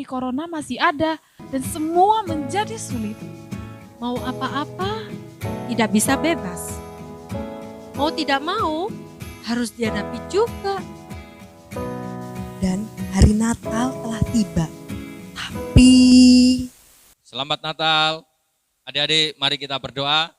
pandemi corona masih ada dan semua menjadi sulit. Mau apa-apa tidak bisa bebas. Mau tidak mau harus dihadapi juga. Dan hari Natal telah tiba. Tapi Selamat Natal. Adik-adik, mari kita berdoa.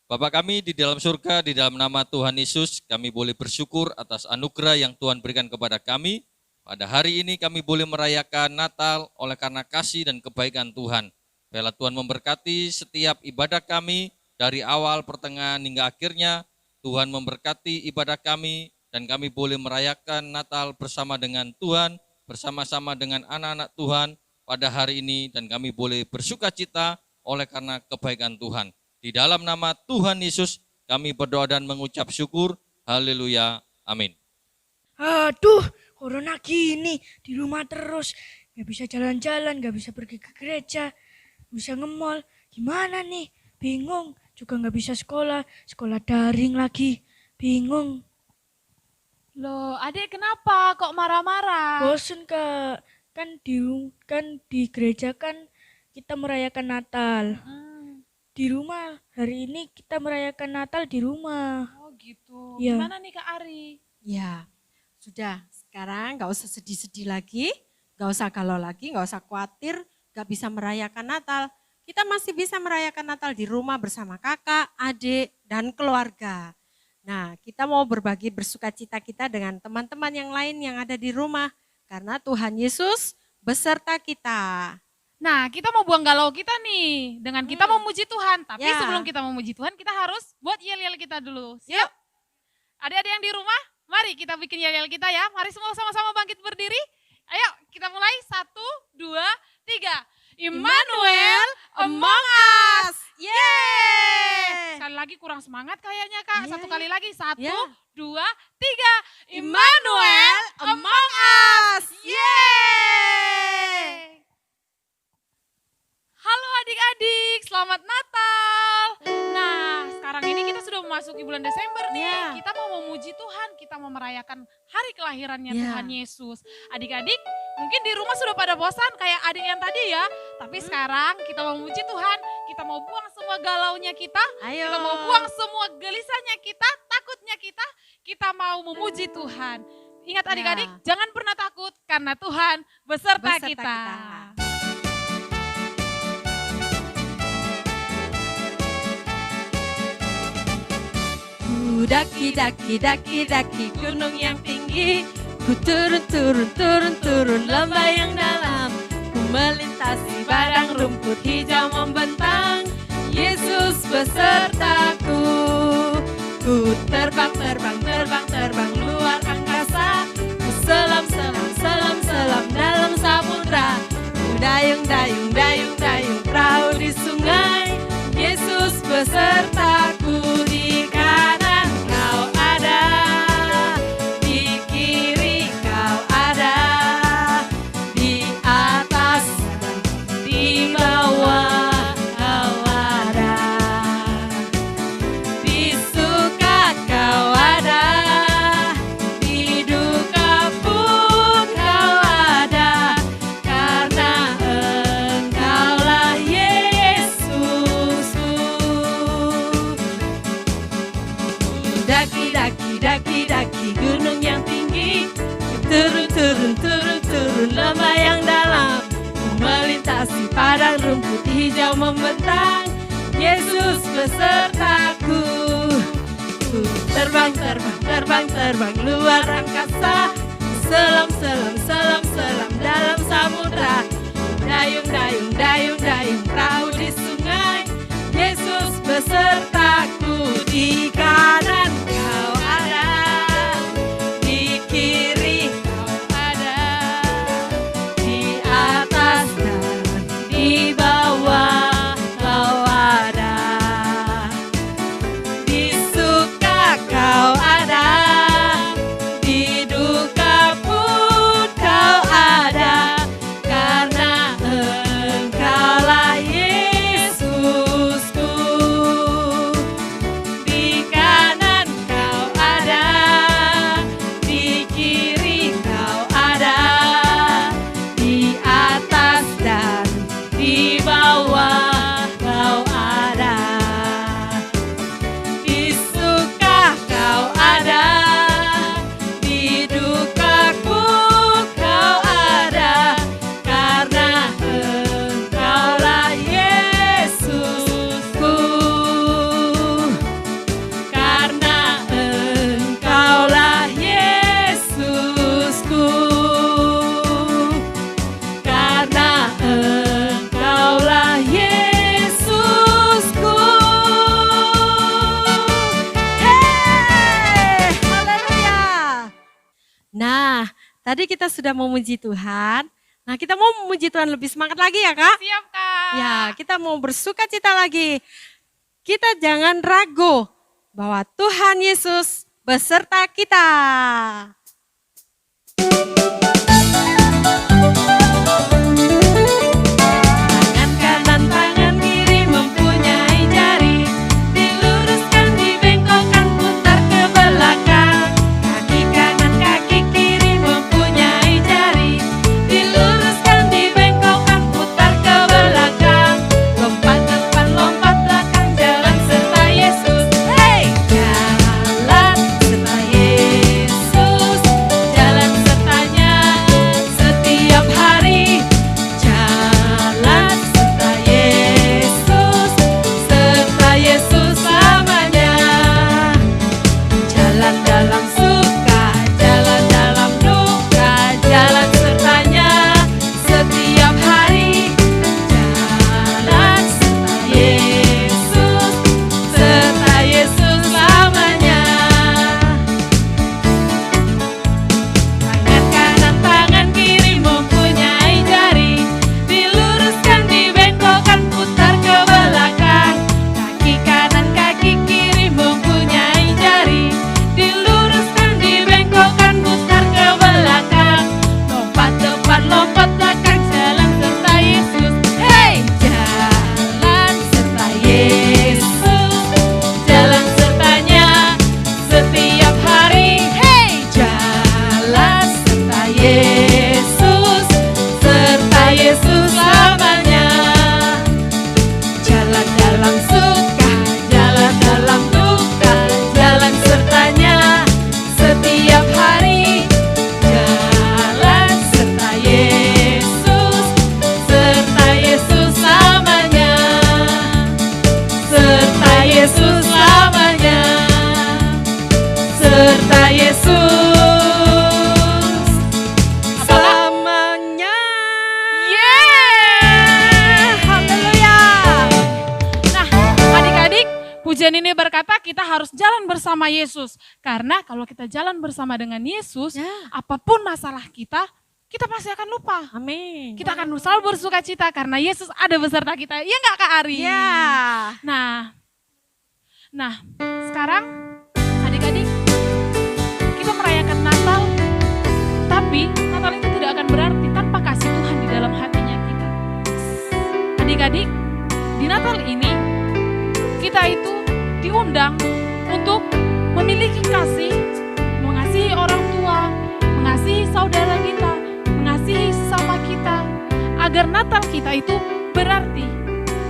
Bapa kami di dalam surga, di dalam nama Tuhan Yesus, kami boleh bersyukur atas anugerah yang Tuhan berikan kepada kami. Pada hari ini kami boleh merayakan Natal oleh karena kasih dan kebaikan Tuhan. Biarlah Tuhan memberkati setiap ibadah kami dari awal, pertengahan hingga akhirnya. Tuhan memberkati ibadah kami dan kami boleh merayakan Natal bersama dengan Tuhan, bersama-sama dengan anak-anak Tuhan pada hari ini, dan kami boleh bersukacita oleh karena kebaikan Tuhan. Di dalam nama Tuhan Yesus kami berdoa dan mengucap syukur. Haleluya. Amin. Aduh, corona gini, di rumah terus. Gak bisa jalan-jalan, gak bisa pergi ke gereja, gak bisa nge-mall. Gimana nih? Bingung. Juga gak bisa sekolah daring lagi. Bingung. Loh, adik kenapa kok marah-marah? Bosen Kak. Kan di gereja kan kita merayakan Natal. Di rumah, hari ini kita merayakan Natal di rumah. Oh gitu. Iya. Gimana nih Kak Ari? Ya, sudah. Sekarang gak usah sedih-sedih lagi, gak usah galau lagi, gak usah khawatir, gak bisa merayakan Natal. Kita masih bisa merayakan Natal di rumah bersama kakak, adik, dan keluarga. Nah, kita mau berbagi bersukacita kita dengan teman-teman yang lain yang ada di rumah. Karena Tuhan Yesus beserta kita. Nah, kita mau buang galau kita nih dengan kita memuji Tuhan. Tapi Ya. sebelum kita memuji Tuhan, kita harus buat yel-yel kita dulu. Siap? Adik-adik yang di rumah, mari kita bikin yel-yel kita ya. Mari semua sama-sama bangkit berdiri. Ayo, kita mulai. 1, 2, 3. Immanuel among us. Yeay! Sekali lagi kurang semangat kayaknya Kak. Satu kali lagi. 1, Ya. 2, 3. Immanuel among us. Yeay! Halo adik-adik, selamat Natal. Nah, sekarang ini kita sudah memasuki bulan Desember nih. Ya. Kita mau memuji Tuhan, kita mau merayakan hari kelahirannya Ya. Tuhan Yesus. Adik-adik, mungkin di rumah sudah pada bosan kayak adik yang tadi ya. Tapi sekarang kita mau memuji Tuhan, kita mau buang semua galaunya kita, Ayo. kita mau buang semua gelisahnya kita, takutnya kita mau memuji Tuhan. Ingat adik-adik, jangan pernah takut karena Tuhan beserta kita. Daki daki daki daki gunung yang tinggi, ku turun lembah yang dalam, ku melintasi padang rumput hijau membentang. Yesus besertaku, ku terbang luar angkasa, ku selam dalam samudra, ku dayung perahu di sungai. Yesus besertaku, di kanan kau ada, di kiri kau ada, di atas di bawah kau ada, di suka kau ada, di duka pun kau ada, karena Engkaulah Yesusku. Daki gunung yang tinggi, turun lembah yang dalam, melintasi padang rumput hijau membentang. Yesus besertaku, ku terbang luar angkasa, selam dalam samudra, dayung perahu di sungai. Yesus besertaku, di kanan kau ada, di kiri kau ada, di atas dan di bawah kau ada, di suka kau ada, di duka pun kau ada, karena Engkaulah Yesusku. Di tadi kita sudah memuji Tuhan. Nah, kita mau memuji Tuhan lebih semangat lagi ya, Kak? Siap, Kak. Ya, kita mau bersuka cita lagi. Kita jangan ragu bahwa Tuhan Yesus beserta kita. Tangan kanan, tangan kiri mempunyai jari. Diluruskan, dibengkokkan, putar ke belakang. Kaki kanan, kaki kiri mempunyai jari. Diluruskan, dibengkokkan, putar ke belakang. Lompat depan, lompat belakang, jalan serta Yesus. Hey! Jalan serta Yesus, jalan sertanya setiap hari. Jalan serta Yesus selamanya. Jalan dalam suka, jalan dalam duka, jalan sertanya setiap hari. Jalan serta Yesus selamanya. Tangan kanan, tangan kiri mempunyai jari. Diluruskan, dibengkokkan, putar ke belakang. Kaki kanan, kaki kiri mempunyai jari. Diluruskan, dibengkokkan, putar ke belakang. Lompat depan, lompat belakang, jalan serta Yesus. Hey! Jalan serta Yesus, jalan sertanya setiap hari. Hey! Jalan serta Yesus selamanya. Jalan dalam suka, jalan dalam duka, jalan sertanya setiap hari. Jalan serta Yesus selamanya. Serta Yesus selamanya. Serta Yesus selamanya. Yeah! Haleluya. Nah, adik-adik, pujian ini berkata kita harus jalan bersama Yesus. Karena kalau kita jalan bersama dengan Yesus, Ya. apapun masalah kita pasti akan lupa. Amin. Kita akan selalu bersuka cita karena Yesus ada beserta kita. Iya nggak, Kak Ari? Ya. Nah, sekarang adik-adik, kita merayakan Natal, tapi Natal itu tidak akan berarti tanpa kasih Tuhan di dalam hatinya kita. Adik-adik, di Natal ini kita itu diundang untuk memiliki kasih, mengasihi orang tua, mengasihi saudara kita, mengasihi sesama kita, agar Natal kita itu berarti.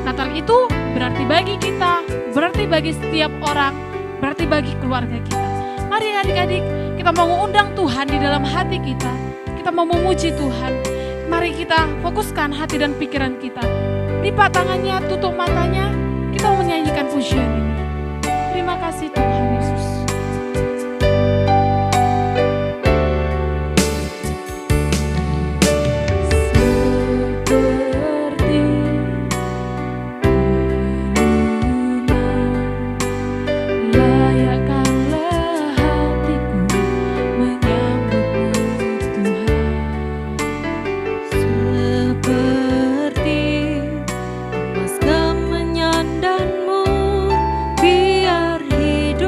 Natal itu berarti bagi kita, berarti bagi setiap orang, berarti bagi keluarga kita. Mari adik-adik, kita mau mengundang Tuhan di dalam hati kita. Kita mau memuji Tuhan. Mari kita fokuskan hati dan pikiran kita. Lipat tangannya, tutup matanya, kita mau menyanyikan pujian ini. Terima kasih Tuhan Yesus. Seperti emas kemenyan dan mur, biar hidup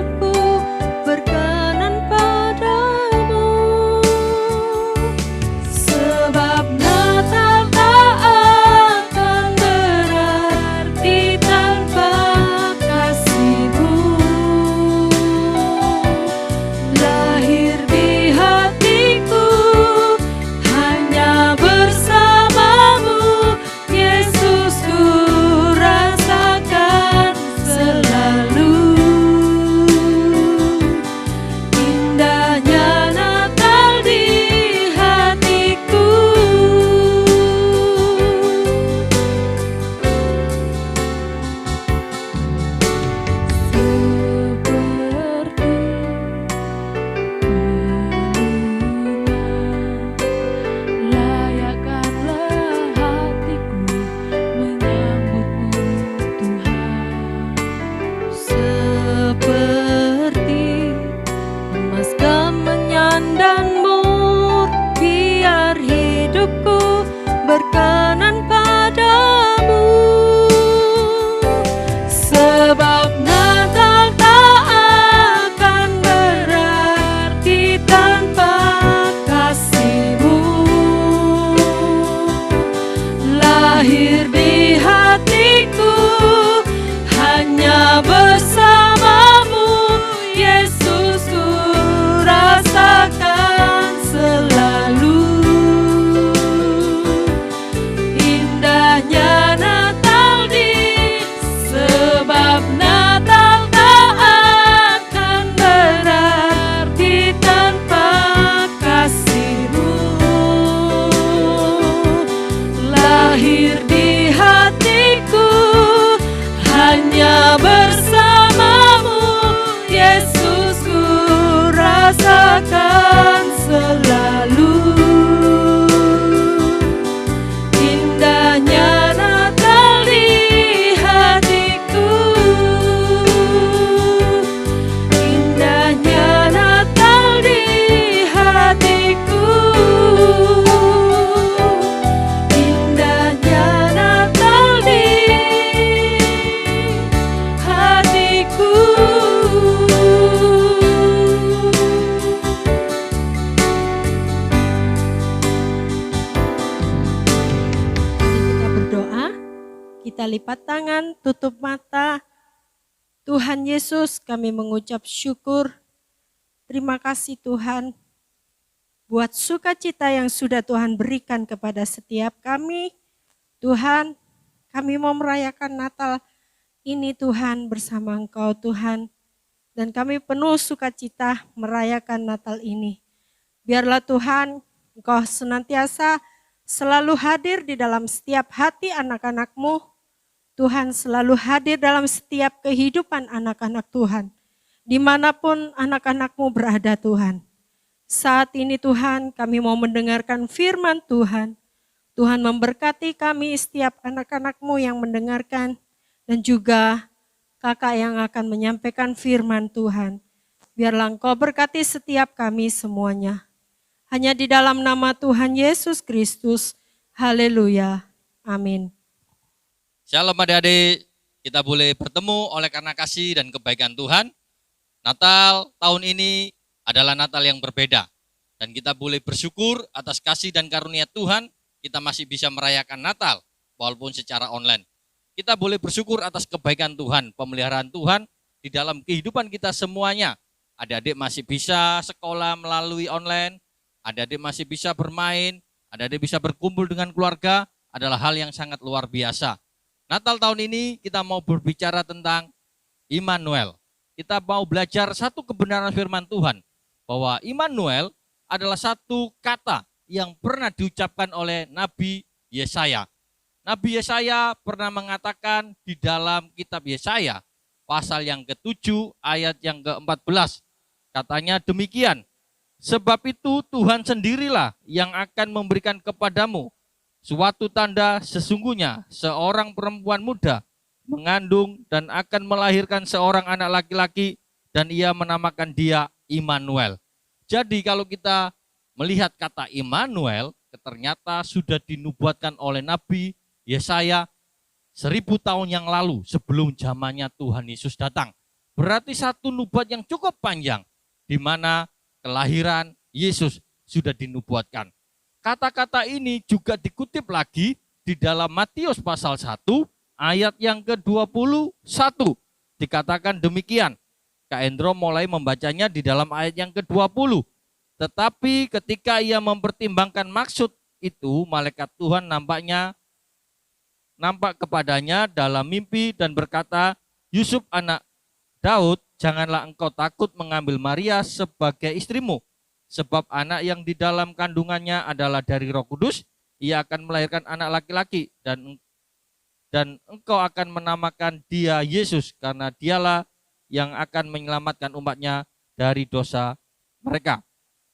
hanya bersamamu, Yesus, ku rasakan selalu indahnya Natal di hatiku, indahnya Natal di hatiku, indahnya Natal di hatiku. Kita berdoa, kita lipat tangan, tutup mata. Tuhan Yesus, kami mengucap syukur. Terima kasih Tuhan buat sukacita yang sudah Tuhan berikan kepada setiap kami. Tuhan, kami mau merayakan Natal ini Tuhan bersama Engkau Tuhan. Dan kami penuh sukacita merayakan Natal ini. Biarlah Tuhan, Engkau senantiasa selalu hadir di dalam setiap hati anak-anak-Mu. Tuhan selalu hadir dalam setiap kehidupan anak-anak Tuhan. Dimanapun anak-anak-Mu berada Tuhan. Saat ini Tuhan kami mau mendengarkan firman Tuhan. Tuhan memberkati kami setiap anak-anak-Mu yang mendengarkan. Dan juga kakak yang akan menyampaikan firman Tuhan. Biarlah Engkau berkati setiap kami semuanya. Hanya di dalam nama Tuhan Yesus Kristus. Haleluya. Amin. Shalom adik-adik, kita boleh bertemu oleh karena kasih dan kebaikan Tuhan. Natal tahun ini adalah Natal yang berbeda. Dan kita boleh bersyukur atas kasih dan karunia Tuhan, kita masih bisa merayakan Natal walaupun secara online. Kita boleh bersyukur atas kebaikan Tuhan, pemeliharaan Tuhan di dalam kehidupan kita semuanya. Adik-adik masih bisa sekolah melalui online, adik-adik masih bisa bermain, adik-adik bisa berkumpul dengan keluarga, adalah hal yang sangat luar biasa. Natal tahun ini kita mau berbicara tentang Immanuel. Kita mau belajar satu kebenaran firman Tuhan, bahwa Immanuel adalah satu kata yang pernah diucapkan oleh Nabi Yesaya. Nabi Yesaya pernah mengatakan di dalam kitab Yesaya, pasal yang ke-7 ayat yang ke-14. Katanya demikian, sebab itu Tuhan sendirilah yang akan memberikan kepadamu suatu tanda, sesungguhnya seorang perempuan muda mengandung dan akan melahirkan seorang anak laki-laki dan ia menamakan dia Immanuel. Jadi kalau kita melihat kata Immanuel, ternyata sudah dinubuatkan oleh Nabi Yesaya 1000 tahun yang lalu sebelum zamannya Tuhan Yesus datang. Berarti satu nubuat yang cukup panjang di mana kelahiran Yesus sudah dinubuatkan. Kata-kata ini juga dikutip lagi di dalam Matius pasal 1 ayat yang ke-21. Dikatakan demikian. Kak Endro mulai membacanya di dalam ayat yang ke-20. Tetapi ketika ia mempertimbangkan maksud itu, malaikat Tuhan nampak kepadanya dalam mimpi dan berkata, Yusuf anak Daud, janganlah engkau takut mengambil Maria sebagai istrimu. Sebab anak yang di dalam kandungannya adalah dari Roh Kudus, ia akan melahirkan anak laki-laki dan engkau akan menamakan dia Yesus karena dialah yang akan menyelamatkan umatnya dari dosa mereka.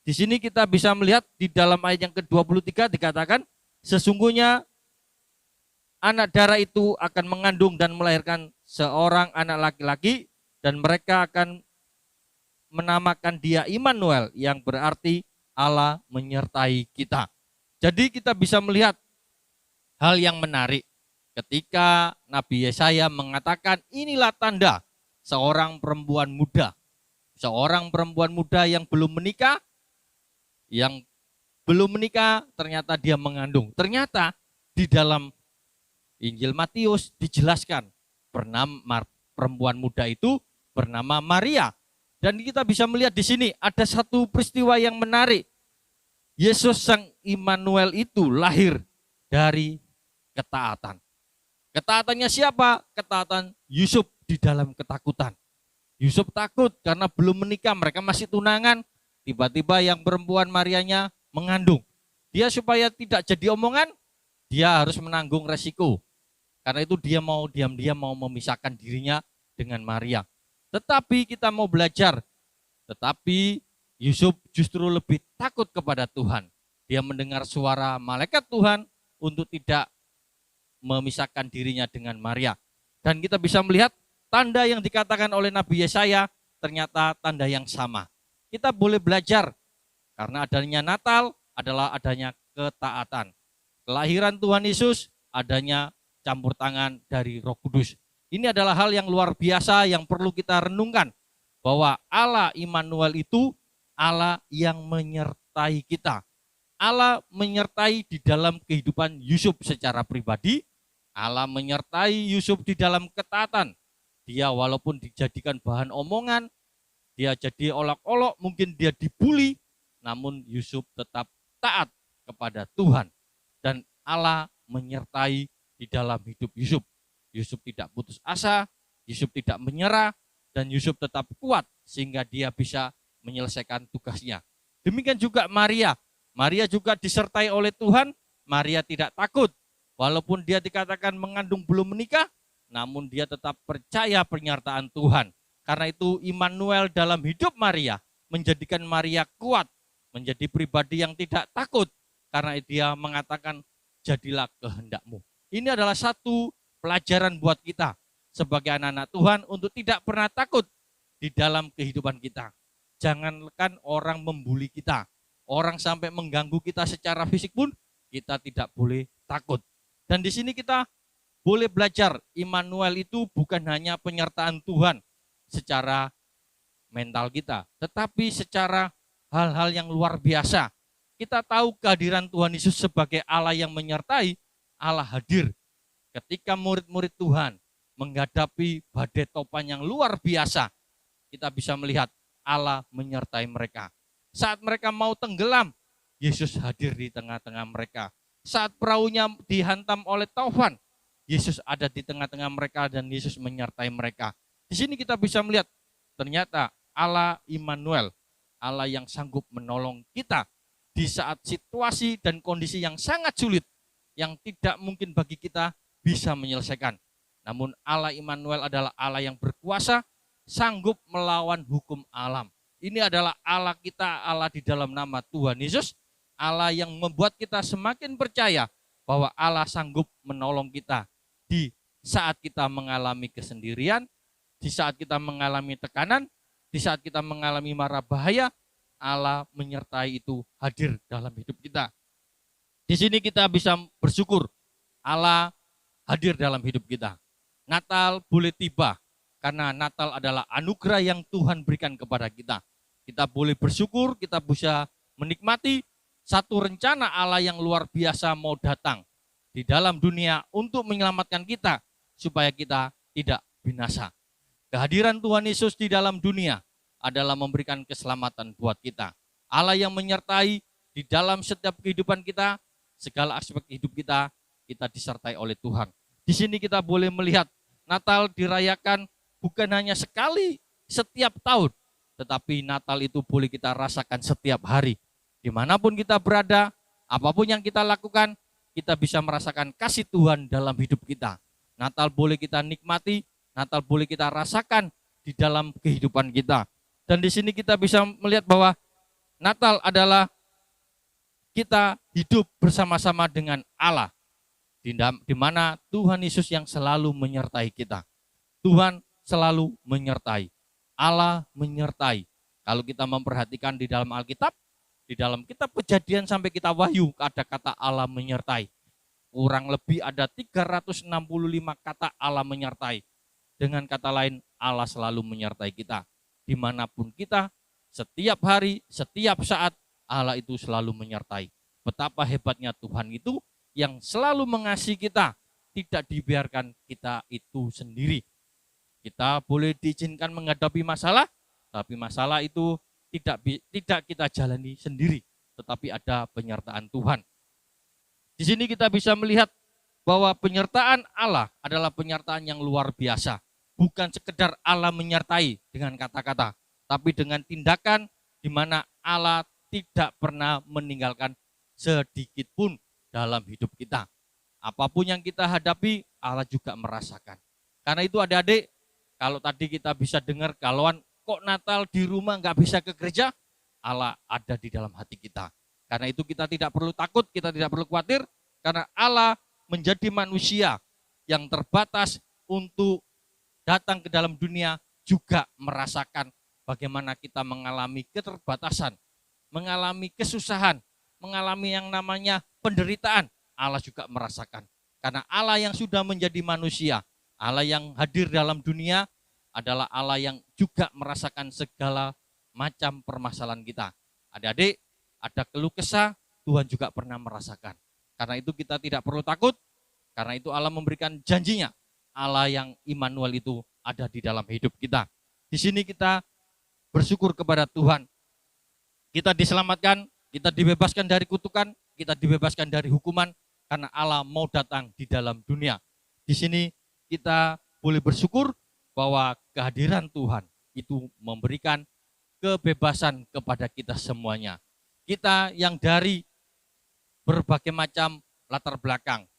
Di sini kita bisa melihat di dalam ayat yang ke-23 dikatakan, sesungguhnya anak darah itu akan mengandung dan melahirkan seorang anak laki-laki dan mereka akan menamakan dia Immanuel yang berarti Allah menyertai kita. Jadi kita bisa melihat hal yang menarik ketika Nabi Yesaya mengatakan inilah tanda seorang perempuan muda. Seorang perempuan muda yang belum menikah ternyata dia mengandung. Ternyata di dalam Injil Matius dijelaskan perempuan muda itu bernama Maria. Dan kita bisa melihat di sini ada satu peristiwa yang menarik. Yesus sang Immanuel itu lahir dari ketaatan. Ketaatannya siapa? Ketaatan Yusuf di dalam ketakutan. Yusuf takut karena belum menikah, mereka masih tunangan. Tiba-tiba yang perempuan Marianya mengandung. Dia supaya tidak jadi omongan, dia harus menanggung resiko. Karena itu dia mau diam-diam mau memisahkan dirinya dengan Maria. Tetapi kita mau belajar, tetapi Yusuf justru lebih takut kepada Tuhan. Dia mendengar suara malaikat Tuhan untuk tidak memisahkan dirinya dengan Maria. Dan kita bisa melihat tanda yang dikatakan oleh Nabi Yesaya ternyata tanda yang sama. Kita boleh belajar karena adanya Natal adalah adanya ketaatan. Kelahiran Tuhan Yesus adanya campur tangan dari Roh Kudus. Ini adalah hal yang luar biasa yang perlu kita renungkan. Bahwa Allah Immanuel itu Allah yang menyertai kita. Allah menyertai di dalam kehidupan Yusuf secara pribadi. Allah menyertai Yusuf di dalam ketaatan. Dia walaupun dijadikan bahan omongan, dia jadi olok-olok, mungkin dia dibully, namun Yusuf tetap taat kepada Tuhan. Dan Allah menyertai di dalam hidup Yusuf. Yusuf tidak putus asa, Yusuf tidak menyerah, dan Yusuf tetap kuat sehingga dia bisa menyelesaikan tugasnya. Demikian juga Maria. Maria juga disertai oleh Tuhan. Maria tidak takut. Walaupun dia dikatakan mengandung belum menikah, namun dia tetap percaya penyertaan Tuhan. Karena itu Immanuel dalam hidup Maria menjadikan Maria kuat, menjadi pribadi yang tidak takut. Karena dia mengatakan, jadilah kehendakmu. Ini adalah satu pelajaran buat kita sebagai anak-anak Tuhan untuk tidak pernah takut di dalam kehidupan kita. Jangankan orang membuli kita, orang sampai mengganggu kita secara fisik pun kita tidak boleh takut. Dan di sini kita boleh belajar Immanuel itu bukan hanya penyertaan Tuhan secara mental kita, tetapi secara hal-hal yang luar biasa. Kita tahu kehadiran Tuhan Yesus sebagai Allah yang menyertai, Allah hadir ketika murid-murid Tuhan menghadapi badai topan yang luar biasa. Kita bisa melihat Allah menyertai mereka. Saat mereka mau tenggelam, Yesus hadir di tengah-tengah mereka. Saat perahunya dihantam oleh taufan, Yesus ada di tengah-tengah mereka dan Yesus menyertai mereka. Di sini kita bisa melihat ternyata Allah Immanuel, Allah yang sanggup menolong kita di saat situasi dan kondisi yang sangat sulit, yang tidak mungkin bagi kita bisa menyelesaikan. Namun Allah Immanuel adalah Allah yang berkuasa, sanggup melawan hukum alam. Ini adalah Allah kita, Allah di dalam nama Tuhan Yesus, Allah yang membuat kita semakin percaya bahwa Allah sanggup menolong kita di saat kita mengalami kesendirian, di saat kita mengalami tekanan, di saat kita mengalami mara bahaya, Allah menyertai itu hadir dalam hidup kita. Di sini kita bisa bersyukur Allah hadir dalam hidup kita. Natal boleh tiba karena Natal adalah anugerah yang Tuhan berikan kepada kita. Kita boleh bersyukur, kita bisa menikmati satu rencana Allah yang luar biasa mau datang di dalam dunia untuk menyelamatkan kita supaya kita tidak binasa. Kehadiran Tuhan Yesus di dalam dunia adalah memberikan keselamatan buat kita. Allah yang menyertai di dalam setiap kehidupan kita, segala aspek hidup kita, kita disertai oleh Tuhan. Di sini kita boleh melihat Natal dirayakan bukan hanya sekali setiap tahun, tetapi Natal itu boleh kita rasakan setiap hari. Dimanapun kita berada, apapun yang kita lakukan, kita bisa merasakan kasih Tuhan dalam hidup kita. Natal boleh kita nikmati, Natal boleh kita rasakan di dalam kehidupan kita. Dan di sini kita bisa melihat bahwa Natal adalah kita hidup bersama-sama dengan Allah, di mana Tuhan Yesus yang selalu menyertai kita. Tuhan selalu menyertai. Allah menyertai. Kalau kita memperhatikan di dalam Alkitab, di dalam kitab Kejadian sampai kitab Wahyu, ada kata Allah menyertai. Kurang lebih ada 365 kata Allah menyertai. Dengan kata lain, Allah selalu menyertai kita. Dimanapun kita, setiap hari, setiap saat, Allah itu selalu menyertai. Betapa hebatnya Tuhan itu yang selalu mengasihi kita, tidak dibiarkan kita itu sendiri. Kita boleh diizinkan menghadapi masalah, tapi masalah itu tidak kita jalani sendiri, tetapi ada penyertaan Tuhan. Di sini kita bisa melihat bahwa penyertaan Allah adalah penyertaan yang luar biasa. Bukan sekedar Allah menyertai dengan kata-kata, tapi dengan tindakan di mana Allah tidak pernah meninggalkan sedikit pun dalam hidup kita. Apapun yang kita hadapi, Allah juga merasakan. Karena itu adik-adik, kalau tadi kita bisa dengar galauan, kok Natal di rumah nggak bisa ke gereja? Allah ada di dalam hati kita. Karena itu kita tidak perlu takut, kita tidak perlu khawatir, karena Allah menjadi manusia yang terbatas untuk datang ke dalam dunia juga merasakan bagaimana kita mengalami keterbatasan, mengalami kesusahan, mengalami yang namanya penderitaan. Allah juga merasakan. Karena Allah yang sudah menjadi manusia, Allah yang hadir dalam dunia adalah Allah yang juga merasakan segala macam permasalahan kita. Adik-adik, ada keluh kesah, Tuhan juga pernah merasakan. Karena itu kita tidak perlu takut, karena itu Allah memberikan janjinya. Allah yang Immanuel itu ada di dalam hidup kita. Di sini kita bersyukur kepada Tuhan. Kita diselamatkan, kita dibebaskan dari kutukan, kita dibebaskan dari hukuman, karena Allah mau datang di dalam dunia. Di sini kita boleh bersyukur bahwa kehadiran Tuhan itu memberikan kebebasan kepada kita semuanya. Kita yang dari berbagai macam latar belakang,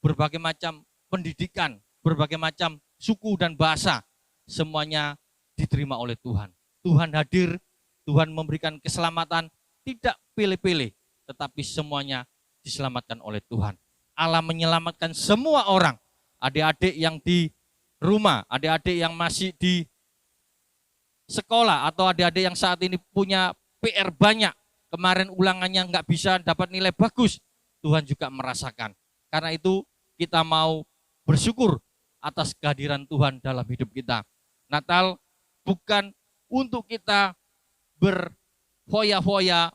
berbagai macam pendidikan, berbagai macam suku dan bahasa, semuanya diterima oleh Tuhan. Tuhan hadir, Tuhan memberikan keselamatan, tidak pilih-pilih, tetapi semuanya diselamatkan oleh Tuhan. Allah menyelamatkan semua orang, adik-adik yang di rumah, adik-adik yang masih di sekolah, atau adik-adik yang saat ini punya PR banyak, kemarin ulangannya nggak bisa dapat nilai bagus, Tuhan juga merasakan. Karena itu kita mau bersyukur atas kehadiran Tuhan dalam hidup kita. Natal bukan untuk kita berfoya-foya,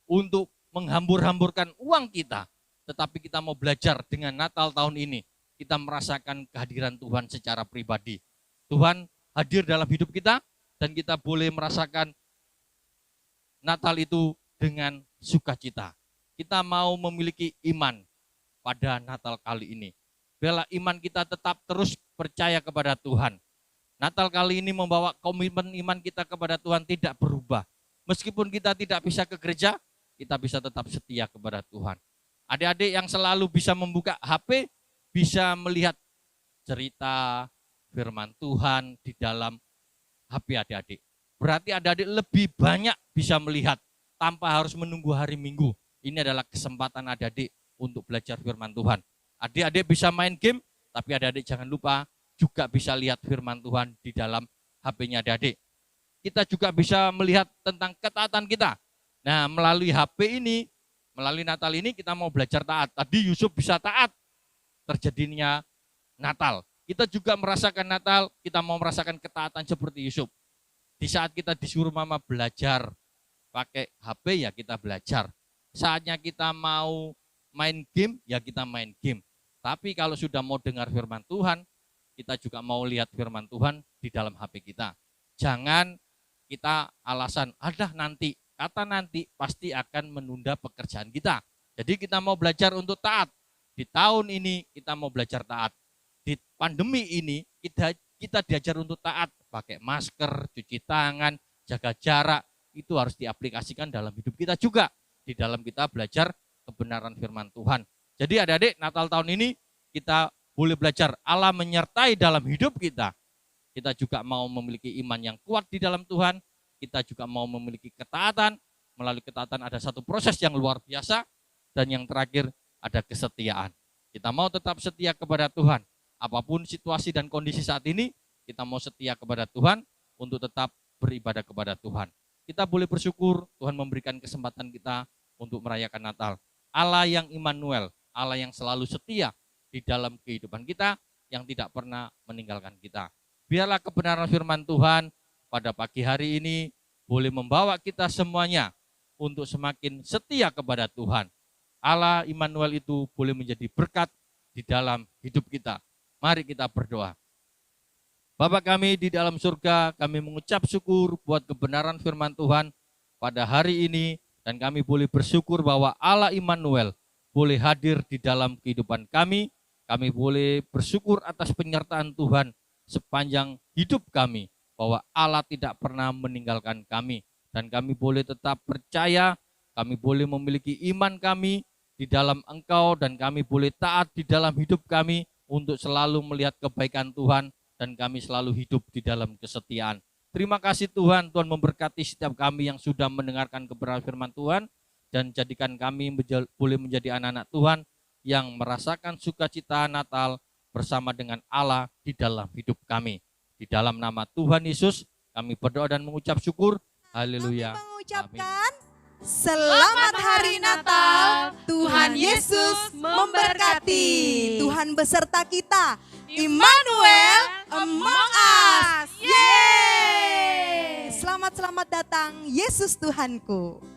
untuk menghambur-hamburkan uang kita, tetapi kita mau belajar dengan Natal tahun ini. Kita merasakan kehadiran Tuhan secara pribadi. Tuhan hadir dalam hidup kita dan kita boleh merasakan Natal itu dengan sukacita. Kita mau memiliki iman pada Natal kali ini. Biarlah iman kita tetap terus percaya kepada Tuhan. Natal kali ini membawa komitmen iman kita kepada Tuhan tidak berubah. Meskipun kita tidak bisa ke gereja, kita bisa tetap setia kepada Tuhan. Adik-adik yang selalu bisa membuka HP, bisa melihat cerita firman Tuhan di dalam HP adik-adik. Berarti adik-adik lebih banyak bisa melihat tanpa harus menunggu hari Minggu. Ini adalah kesempatan adik-adik untuk belajar firman Tuhan. Adik-adik bisa main game, tapi adik-adik jangan lupa juga bisa lihat firman Tuhan di dalam HP-nya adik-adik. Kita juga bisa melihat tentang ketaatan kita. Nah, melalui HP ini, melalui Natal ini kita mau belajar taat. Tadi Yusuf bisa taat, terjadinya Natal. Kita juga merasakan Natal, kita mau merasakan ketaatan seperti Yusuf. Di saat kita disuruh mama belajar pakai HP, ya kita belajar. Saatnya kita mau main game, ya kita main game. Tapi kalau sudah mau dengar firman Tuhan, kita juga mau lihat firman Tuhan di dalam HP kita. Jangan kita alasan, ada nanti, kata nanti pasti akan menunda pekerjaan kita. Jadi kita mau belajar untuk taat. Di tahun ini kita mau belajar taat. Di pandemi ini kita diajar untuk taat. Pakai masker, cuci tangan, jaga jarak. Itu harus diaplikasikan dalam hidup kita juga. Di dalam kita belajar kebenaran firman Tuhan. Jadi adik-adik, Natal tahun ini kita boleh belajar Allah menyertai dalam hidup kita. Kita juga mau memiliki iman yang kuat di dalam Tuhan. Kita juga mau memiliki ketaatan. Melalui ketaatan ada satu proses yang luar biasa. Dan yang terakhir ada kesetiaan. Kita mau tetap setia kepada Tuhan. Apapun situasi dan kondisi saat ini, kita mau setia kepada Tuhan untuk tetap beribadah kepada Tuhan. Kita boleh bersyukur Tuhan memberikan kesempatan kita untuk merayakan Natal. Allah yang Immanuel, Allah yang selalu setia di dalam kehidupan kita, yang tidak pernah meninggalkan kita. Biarlah kebenaran firman Tuhan pada pagi hari ini boleh membawa kita semuanya untuk semakin setia kepada Tuhan. Allah Immanuel itu boleh menjadi berkat di dalam hidup kita. Mari kita berdoa. Bapa kami di dalam surga, kami mengucap syukur buat kebenaran firman Tuhan pada hari ini, dan kami boleh bersyukur bahwa Allah Immanuel boleh hadir di dalam kehidupan kami. Kami boleh bersyukur atas penyertaan Tuhan sepanjang hidup kami, bahwa Allah tidak pernah meninggalkan kami, dan kami boleh tetap percaya, kami boleh memiliki iman kami di dalam Engkau, dan kami boleh taat di dalam hidup kami, untuk selalu melihat kebaikan Tuhan dan kami selalu hidup di dalam kesetiaan. Terima kasih Tuhan, Tuhan memberkati setiap kami yang sudah mendengarkan kebenaran firman Tuhan dan jadikan kami boleh menjadi anak-anak Tuhan yang merasakan sukacita Natal bersama dengan Allah di dalam hidup kami. Di dalam nama Tuhan Yesus kami berdoa dan mengucap syukur. Haleluya. Kami mengucapkan Selamat Hari Natal. Tuhan Yesus memberkati. Tuhan beserta kita. Immanuel among us. Yeay! Selamat datang Yesus Tuhanku.